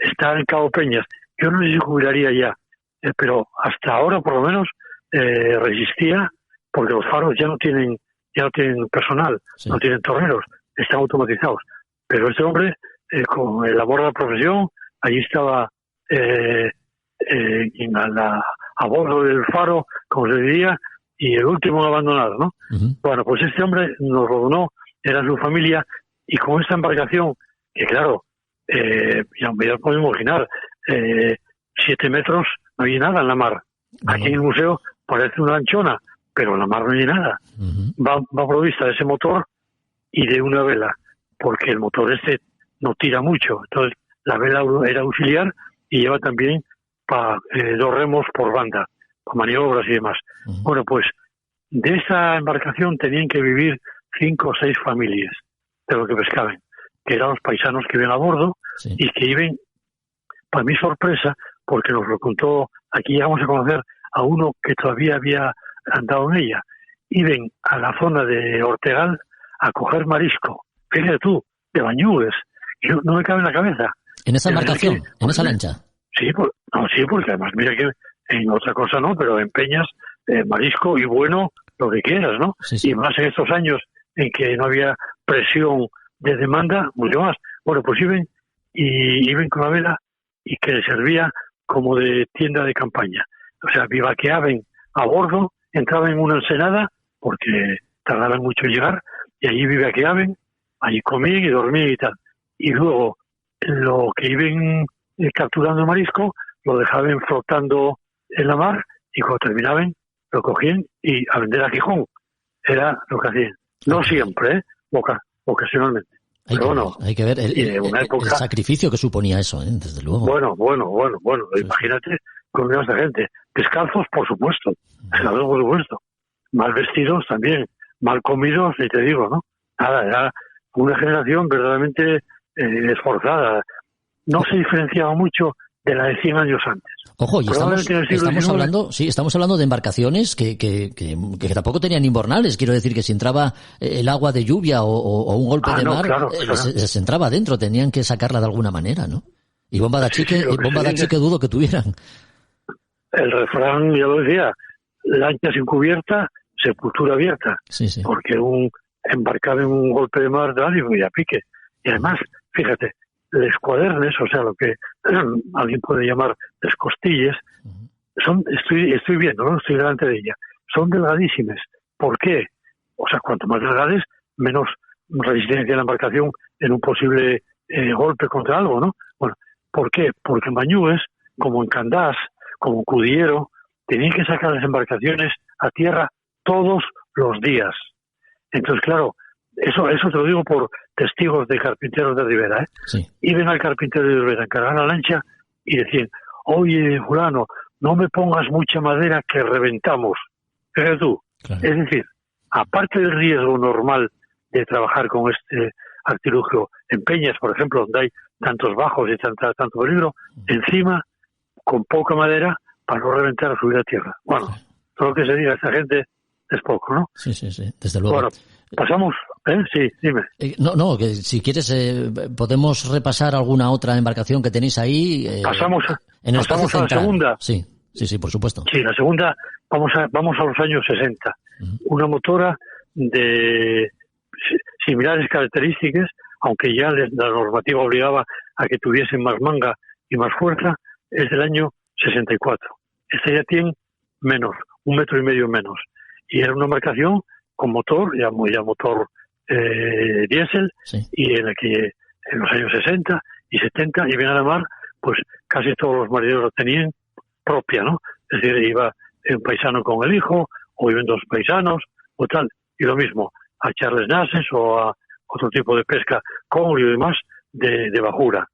Está en Cabo Peñas. Yo no sé si jubilaría ya, pero hasta ahora por lo menos resistía, porque los faros ya no tienen personal, no tienen torreros, están automatizados. Pero este hombre, con el amor a la profesión, allí estaba a bordo del faro, como se diría, y el último en abandonar, ¿no? Bueno, pues este hombre nos lo donó, era su familia, y con esta embarcación, que claro, ya podemos imaginar, 7 metros, no hay nada en la mar. Aquí en el museo parece una lanchona, pero en la mar no hay nada. Va provista de ese motor y de una vela, porque el motor no tira mucho. Entonces, la vela era auxiliar y lleva también 2 remos por banda, para maniobras y demás. Bueno, pues de esa embarcación tenían que vivir 5 o 6 familias de lo que pescaban, que eran los paisanos que iban a bordo y que iban, para mi sorpresa, porque nos lo contó, aquí llegamos a conocer a uno que todavía había andado en ella, iban a la zona de Ortegal a coger marisco, fíjate tú, de Bañugues, yo no me cabe en la cabeza. ¿En esa embarcación? ¿En esa lancha? Sí, porque además, mira que en otra cosa no, pero en peñas, marisco y bueno, lo que quieras, ¿no? Y más en estos años en que no había presión de demanda, mucho más. Bueno, pues iban con la vela y que les servía como de tienda de campaña. O sea, vivaqueaban a bordo, entraban en una ensenada, porque tardaban mucho en llegar, y allí vivaqueaban, allí comían y dormían y tal. Y luego, lo que iban capturando el marisco, lo dejaban flotando en la mar, y cuando terminaban, lo cogían y a vender a Gijón. Era lo que hacían. No siempre, ocasionalmente. Hay que ver el sacrificio que suponía eso, desde luego. Bueno. Imagínate con esta gente. Descalzos, por supuesto. Mal vestidos también. Mal comidos, ni te digo, ¿no? Nada, era una generación verdaderamente esforzada. No se diferenciaba mucho de la de 100 años antes. Ojo, y estamos hablando de embarcaciones que tampoco tenían invernales. Quiero decir que si entraba el agua de lluvia o un golpe de mar, claro. Les entraba adentro, tenían que sacarla de alguna manera, ¿no? Y bomba de chique dudo que tuvieran. El refrán, ya lo decía, lancha sin cubierta, sepultura abierta. Sí. Porque embarcar en un golpe de mar da y a pique. Y además, fíjate, les cuadernes, o sea, lo que alguien puede llamar les costilles, estoy viendo, ¿no? Estoy delante de ella, son delgadísimas. ¿Por qué? O sea, cuanto más delgades, menos resistencia a la embarcación en un posible golpe contra algo, ¿no? Bueno, ¿por qué? Porque en Bañugues, como en Candás, como en Cudiero, tenían que sacar las embarcaciones a tierra todos los días. Entonces, claro, eso te lo digo por testigos de carpinteros de Ribera, ¿eh? Sí. Iban al carpintero de Ribera, encargaban la lancha y decían, oye, fulano, no me pongas mucha madera que reventamos. Fíjate tú. Claro. Es decir, aparte del riesgo normal de trabajar con este artilugio en peñas, por ejemplo, donde hay tantos bajos y tanto peligro, encima, con poca madera, para no reventar o subir a tierra. Bueno, todo lo que se diga a esta gente es poco, ¿no? Sí, desde luego. Bueno, pasamos, Sí, dime. No, que si quieres podemos repasar alguna otra embarcación que tenéis ahí. Pasamos a la segunda. Sí, por supuesto. Sí, la segunda, vamos a los años 60. Una motora de similares características, aunque ya la normativa obligaba a que tuviesen más manga y más fuerza, es del año 64. Esta ya tiene menos, 1,5 metros menos. Y era una embarcación con motor, ya motor diésel, sí. Y en la que en los años 60 y 70 iban a la mar, pues casi todos los marineros la tenían propia, ¿no? Es decir, iba un paisano con el hijo, o iban 2 paisanos, o tal, y lo mismo, a Charles Nases o a otro tipo de pesca con y demás de bajura.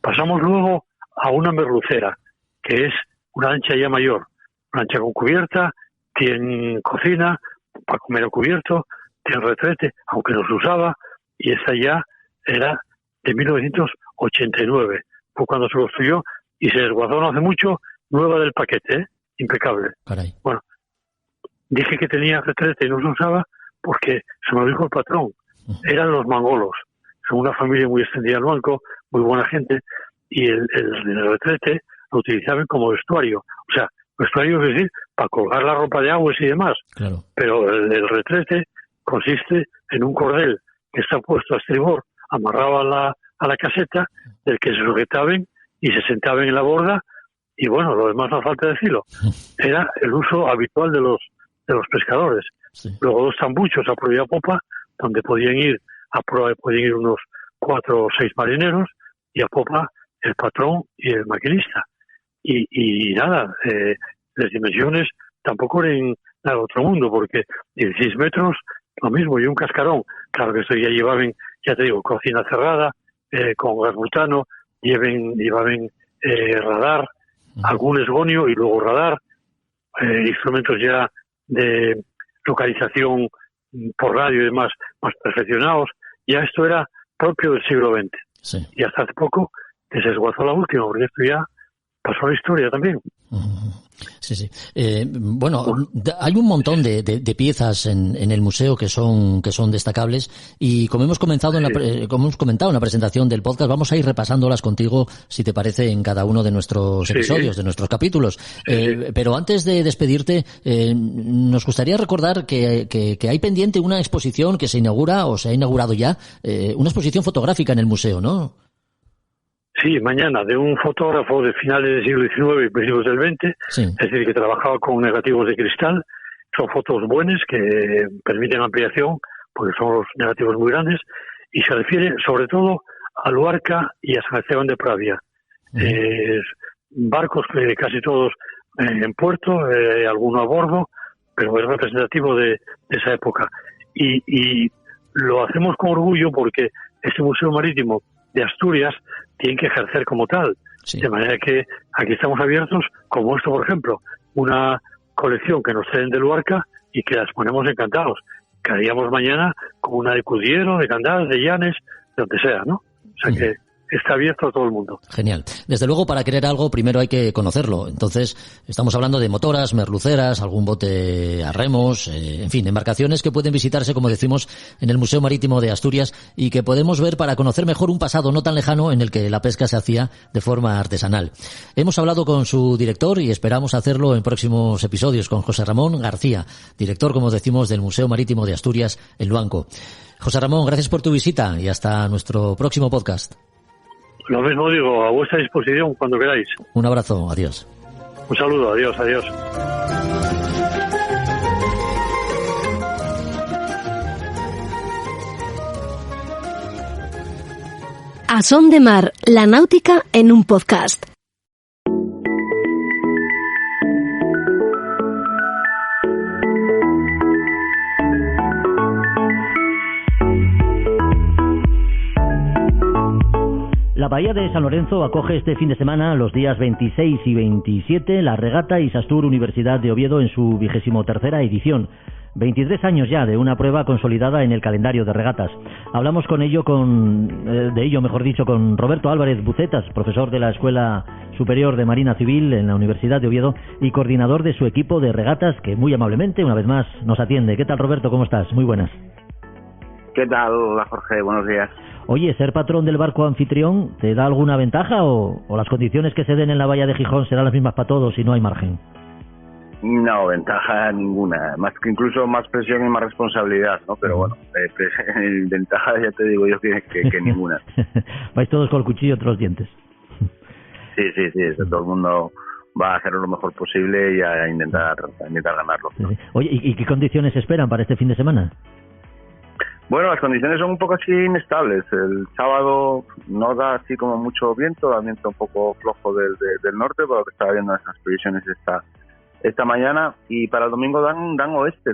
Pasamos luego a una merlucera, que es una lancha ya mayor, una lancha con cubierta, tiene cocina, para comer a cubierto, tiene retrete, aunque no se usaba, y esta ya era de 1989, fue cuando se construyó y se desguazó no hace mucho, nueva del paquete, impecable. Caray. Bueno, dije que tenía retrete y no se usaba porque se me lo dijo el patrón, eran los mangolos, son una familia muy extendida en Luanco, muy buena gente, y el retrete lo utilizaban como vestuario, o sea, vestuario es decir, para colgar la ropa de aguas y demás, claro. Pero el retrete consiste en un cordel que está puesto a estribor, amarrado a la caseta, del que se sujetaban y se sentaban en la borda, y bueno, lo demás no falta decirlo, era el uso habitual de los pescadores. Sí. Luego 2 tambuchos a proa y a popa, donde podían ir a proa podían ir unos 4 o 6 marineros, y a popa el patrón y el maquinista. Y nada, las dimensiones tampoco eran nada otro mundo, porque 16 metros, lo mismo, y un cascarón. Claro que esto ya llevaban, ya te digo, cocina cerrada, con gas butano, llevaban radar, algún esgonio y luego radar, instrumentos ya de localización por radio y demás más perfeccionados. Ya esto era propio del siglo XX. Sí. Y hasta hace poco que se esguazó la última, porque esto ya pasó a la historia también. Sí. Bueno, hay un montón de piezas en el museo que son destacables, y como hemos comentado en la presentación del podcast, vamos a ir repasándolas contigo, si te parece, en cada uno de nuestros episodios, de nuestros capítulos. Pero antes de despedirte, nos gustaría recordar que hay pendiente una exposición que se inaugura, o se ha inaugurado ya, una exposición fotográfica en el museo, ¿no? Sí, mañana, de un fotógrafo de finales del siglo XIX y principios del XX, sí. Es decir, que trabajaba con negativos de cristal. Son fotos buenas que permiten ampliación, porque son los negativos muy grandes, y se refiere sobre todo a Luarca y a San Esteban de Pravia. Barcos que casi todos en puerto, alguno a bordo, pero es representativo de esa época. Y lo hacemos con orgullo porque este Museo Marítimo de Asturias tienen que ejercer como tal. Sí. De manera que aquí estamos abiertos, como esto, por ejemplo, una colección que nos traen de Luarca y que las ponemos encantados. Que haríamos mañana con una de Cudiero, de Candás, de Llanes, de donde sea, ¿no? O sea que está abierto a todo el mundo. Genial. Desde luego, para querer algo, primero hay que conocerlo. Entonces, estamos hablando de motoras, merluceras, algún bote a remos, en fin, embarcaciones que pueden visitarse, como decimos, en el Museo Marítimo de Asturias, y que podemos ver para conocer mejor un pasado no tan lejano en el que la pesca se hacía de forma artesanal. Hemos hablado con su director y esperamos hacerlo en próximos episodios, con José Ramón García, director, como decimos, del Museo Marítimo de Asturias en Luanco. José Ramón, gracias por tu visita y hasta nuestro próximo podcast. Lo mismo digo, a vuestra disposición cuando queráis. Un abrazo, adiós. Un saludo, adiós. A Son de Mar, la náutica en un podcast. La Bahía de San Lorenzo acoge este fin de semana, los días 26 y 27, la regata Isastur Universidad de Oviedo en su 23ª edición. 23 años ya de una prueba consolidada en el calendario de regatas. Hablamos con ello, con Roberto Álvarez Bucetas, profesor de la Escuela Superior de Marina Civil en la Universidad de Oviedo y coordinador de su equipo de regatas, que muy amablemente, una vez más, nos atiende. ¿Qué tal, Roberto? ¿Cómo estás? Muy buenas. ¿Qué tal, Jorge? Buenos días. Oye, ¿ser patrón del barco anfitrión te da alguna ventaja o las condiciones que se den en la bahía de Gijón serán las mismas para todos y no hay margen? No, ventaja ninguna, más que incluso más presión y más responsabilidad, ¿no? Pero bueno, ventaja ya te digo yo que ninguna. Vais todos con el cuchillo entre los dientes. Sí, todo el mundo va a hacer lo mejor posible y a intentar ganarlo, ¿no? Sí. Oye, ¿y qué condiciones esperan para este fin de semana? Bueno, las condiciones son un poco así inestables. El sábado no da así como mucho viento, da viento un poco flojo del norte, por lo que estaba viendo en estas previsiones esta mañana, y para el domingo dan oeste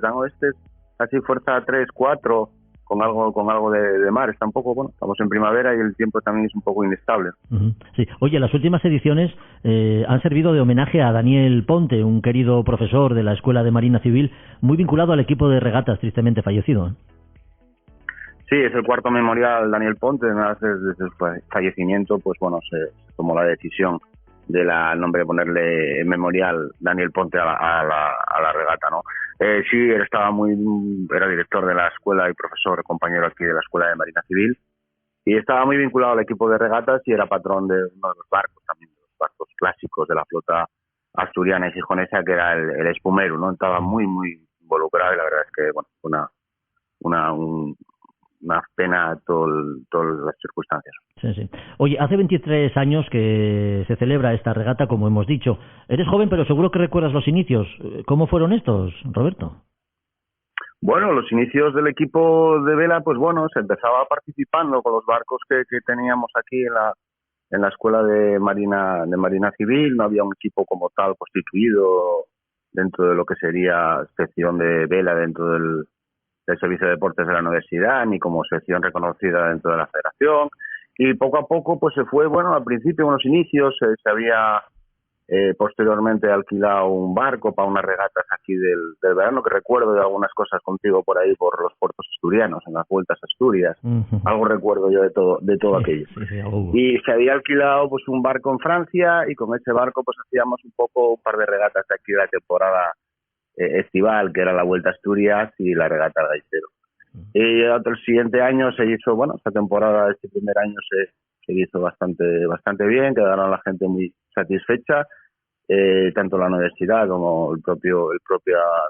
casi fuerza 3, 4, con algo de mar. Está un poco, bueno, estamos en primavera y el tiempo también es un poco inestable. Uh-huh. Sí. Oye, las últimas ediciones han servido de homenaje a Daniel Ponte, un querido profesor de la Escuela de Marina Civil, muy vinculado al equipo de regatas, tristemente fallecido. Sí, es el cuarto memorial Daniel Ponte. Desde su fallecimiento, pues bueno, se tomó la decisión de nombre de ponerle memorial Daniel Ponte a la regata, ¿no? Sí, él era director de la escuela y profesor, compañero aquí de la Escuela de Marina Civil, y estaba muy vinculado al equipo de regatas y era patrón de uno de los barcos, también de los barcos clásicos de la flota asturiana y gijonesa, que era el Espumero, ¿no? Estaba muy involucrado y la verdad es que, bueno, fue una pena todas las circunstancias. Sí. Oye, hace 23 años que se celebra esta regata, como hemos dicho. Eres joven, pero seguro que recuerdas los inicios. ¿Cómo fueron estos, Roberto? Bueno, los inicios del equipo de vela, pues bueno, se empezaba participando con los barcos que teníamos aquí en la Escuela de Marina Civil. No había un equipo como tal constituido dentro de lo que sería sección de vela dentro del Servicio de Deportes de la Universidad, ni como sección reconocida dentro de la Federación, y poco a poco pues se fue, bueno, al principio, unos inicios, se había posteriormente alquilado un barco para unas regatas aquí del verano, que recuerdo de algunas cosas contigo por ahí, por los puertos asturianos, en las vueltas a Asturias. Uh-huh. Algo recuerdo yo de todo aquello. Sí, y se había alquilado pues un barco en Francia, y con ese barco pues hacíamos un par de regatas de aquí de la temporada estival, que era la Vuelta a Asturias y la regata Gaitero. Y el siguiente año se hizo, bueno, esta temporada, este primer año se hizo bastante bien, quedaron la gente muy satisfecha, tanto la universidad como el propio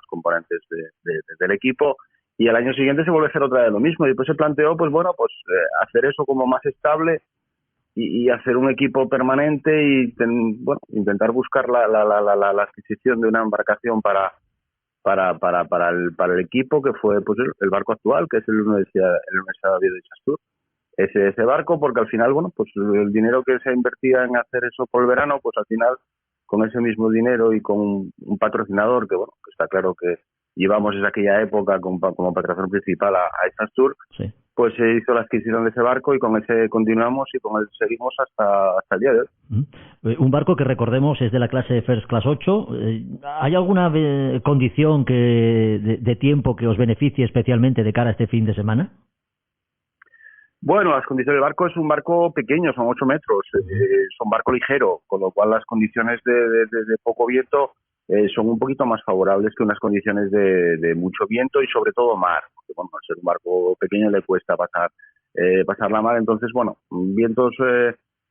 componentes del equipo, y al año siguiente se vuelve a hacer otra vez lo mismo, y después se planteó, pues bueno, hacer eso como más estable y hacer un equipo permanente y intentar buscar la adquisición de una embarcación para el equipo, que fue pues el barco actual, que es el Universidad de Oviedo de Isastur. Ese barco, porque al final, bueno, pues el dinero que se invertía en hacer eso por el verano, pues al final, con ese mismo dinero y con un patrocinador, que bueno, que está claro que llevamos desde aquella época como patrocinador principal a Isastur, sí. Pues se hizo la adquisición de ese barco y con ese continuamos y con él seguimos hasta el día de hoy. Un barco que, recordemos, es de la clase First Class 8. ¿Hay alguna condición de tiempo que os beneficie especialmente de cara a este fin de semana? Bueno, las condiciones del barco es un barco pequeño, son 8 metros, es un barco ligero, con lo cual las condiciones de poco viento son un poquito más favorables que unas condiciones de mucho viento y sobre todo mar, porque bueno, al ser un barco pequeño le cuesta pasar la mar. Entonces, bueno, vientos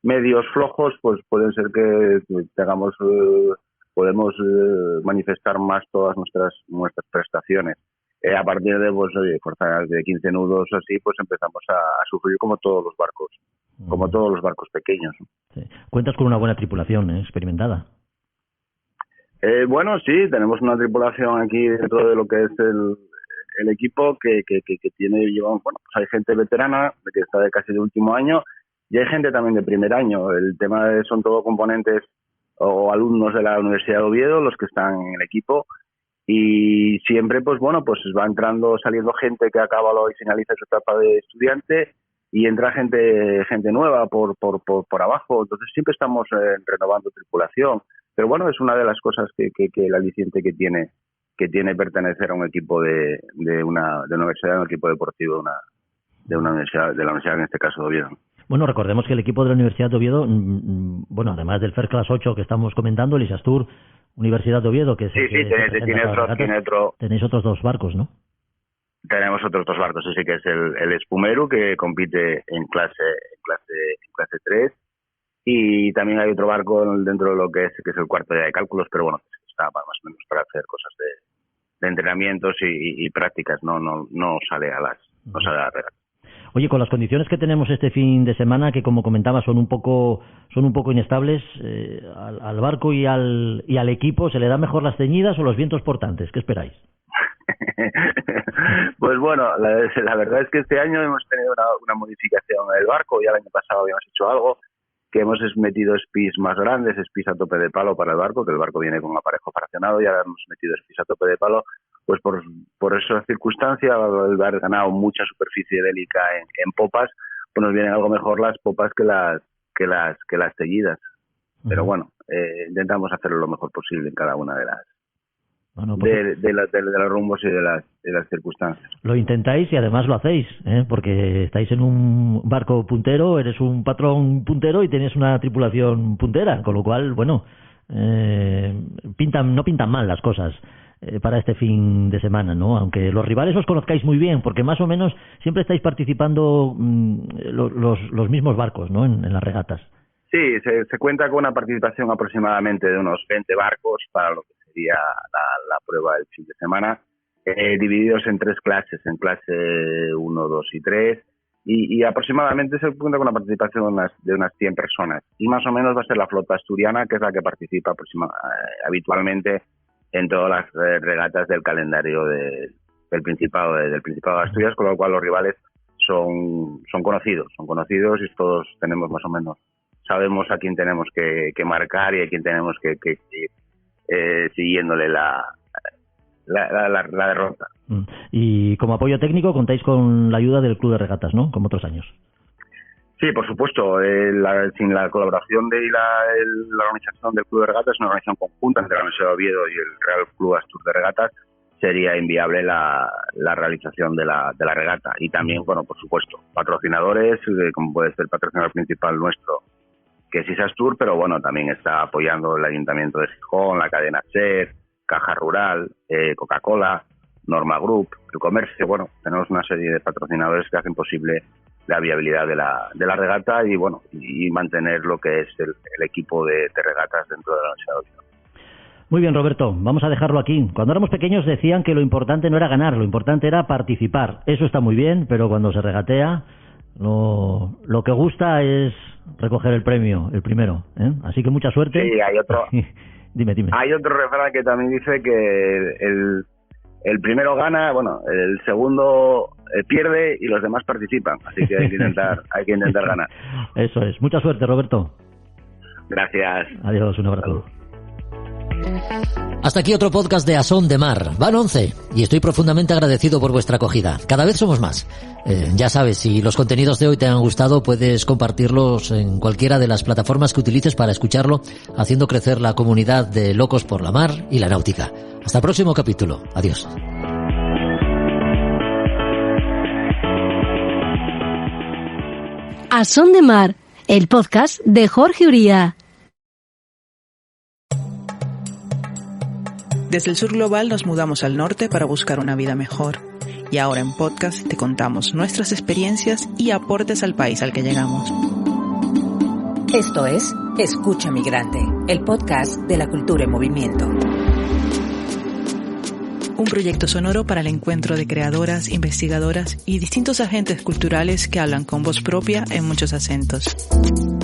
medios flojos pues pueden ser que podemos manifestar más todas nuestras prestaciones. A partir de fuerzas de 15 nudos así, pues empezamos a sufrir como todos los barcos pequeños. Sí. Cuentas con una buena tripulación, experimentada. Bueno, sí, tenemos una tripulación aquí dentro de lo que es el equipo que lleva, bueno, pues hay gente veterana que está de casi de último año y hay gente también de primer año. El tema son todo componentes o alumnos de la Universidad de Oviedo los que están en el equipo, y siempre pues bueno, pues va saliendo gente que acaba y finaliza su etapa de estudiante, y entra gente nueva por abajo, entonces siempre estamos renovando tripulación, pero bueno, es una de las cosas que el aliciente que tiene pertenecer a un equipo de una universidad, un equipo deportivo de la universidad, en este caso de Oviedo. Bueno, recordemos que el equipo de la Universidad de Oviedo, bueno, además del First Class 8 que estamos comentando, el Isastur Universidad de Oviedo, que es tiene otro. Tenéis otros 2 barcos, ¿no? Tenemos otros 2 barcos, sí, que es el Espumeru, que compite en clase 3, y también hay otro barco dentro de lo que es el cuarto día de cálculos, pero bueno, está más o menos para hacer cosas de entrenamientos y prácticas, no sale a las regatas. Oye, con las condiciones que tenemos este fin de semana, que como comentaba son un poco inestables, al barco y al equipo, ¿se le da mejor las ceñidas o los vientos portantes? ¿Qué esperáis? Pues bueno, la verdad es que este año hemos tenido una modificación en el barco. Ya el año pasado habíamos hecho algo, que hemos metido esquís más grandes, esquís a tope de palo para el barco, que el barco viene con un aparejo fraccionado, y ahora hemos metido esquís a tope de palo, pues por esa circunstancia, al haber ganado mucha superficie bélica en popas, pues nos vienen algo mejor las popas que las teñidas. Pero bueno, intentamos hacerlo lo mejor posible en cada una de las de los rumbos y de las circunstancias. Lo intentáis y además lo hacéis, porque estáis en un barco puntero, eres un patrón puntero y tenéis una tripulación puntera, con lo cual, bueno, no pintan mal las cosas para este fin de semana, ¿no? Aunque los rivales os conozcáis muy bien, porque más o menos siempre estáis participando los mismos barcos, ¿no? En las regatas. Sí, se cuenta con una participación aproximadamente de unos 20 barcos para lo que sería la prueba del fin de semana, divididos en 3 clases, en clase 1, 2 y 3, y aproximadamente se cuenta con una participación de unas 100 personas. Y más o menos va a ser la flota asturiana, que es la que participa habitualmente en todas las regatas del calendario del Principado de Asturias, con lo cual los rivales son conocidos y todos tenemos más o menos, sabemos a quién tenemos que marcar y a quién tenemos que ir siguiéndole la derrota. Y como apoyo técnico contáis con la ayuda del Club de Regatas, ¿no? Como otros años. Sí, por supuesto. Sin la colaboración de la organización del Club de Regatas, una organización conjunta entre la Universidad de Oviedo y el Real Club Astur de Regatas, sería inviable la realización de la regata. Y también, bueno, por supuesto, patrocinadores, como puede ser el patrocinador principal nuestro, que es Isastur, pero bueno, también está apoyando el Ayuntamiento de Gijón, la cadena SER, Caja Rural, Coca-Cola, Norma Group, el comercio. Bueno, tenemos una serie de patrocinadores que hacen posible la viabilidad de la regata y bueno, y mantener lo que es el equipo de regatas dentro de la Universidad de Oviedo. Muy bien, Roberto, vamos a dejarlo aquí. Cuando éramos pequeños decían que lo importante no era ganar, lo importante era participar. Eso está muy bien, pero cuando se regatea, lo que gusta es recoger el premio, el primero, ¿eh? Así que mucha suerte. Sí, hay otro. Dime. Hay otro refrán que también dice que el primero gana, bueno, el segundo pierde y los demás participan. Así que hay que intentar ganar. Eso es. Mucha suerte, Roberto. Gracias. Adiós, un abrazo. Hasta aquí otro podcast de A Son de Mar. Van 11 y estoy profundamente agradecido por vuestra acogida. Cada vez somos más. Ya sabes, si los contenidos de hoy te han gustado, puedes compartirlos en cualquiera de las plataformas que utilices para escucharlo, haciendo crecer la comunidad de locos por la mar y la náutica. Hasta el próximo capítulo. Adiós. A Son de Mar, el podcast de Jorge Uría. Desde el sur global nos mudamos al norte para buscar una vida mejor. Y ahora en podcast te contamos nuestras experiencias y aportes al país al que llegamos. Esto es Escucha Migrante, el podcast de la cultura en movimiento. Un proyecto sonoro para el encuentro de creadoras, investigadoras y distintos agentes culturales que hablan con voz propia en muchos acentos.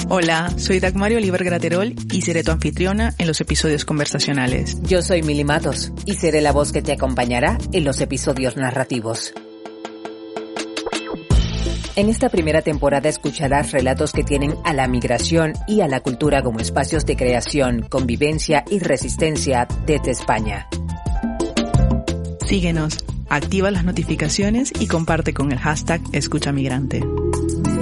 Hola, soy Dagmario Oliver Graterol y seré tu anfitriona en los episodios conversacionales. Yo soy Mili Matos y seré la voz que te acompañará en los episodios narrativos. En esta primera temporada escucharás relatos que tienen a la migración y a la cultura como espacios de creación, convivencia y resistencia desde España. Síguenos, activa las notificaciones y comparte con el hashtag Escucha Migrante.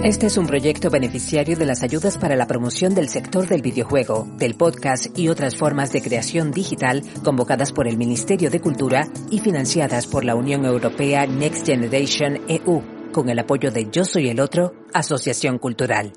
Este es un proyecto beneficiario de las ayudas para la promoción del sector del videojuego, del podcast y otras formas de creación digital convocadas por el Ministerio de Cultura y financiadas por la Unión Europea Next Generation EU, con el apoyo de Yo Soy el Otro, Asociación Cultural.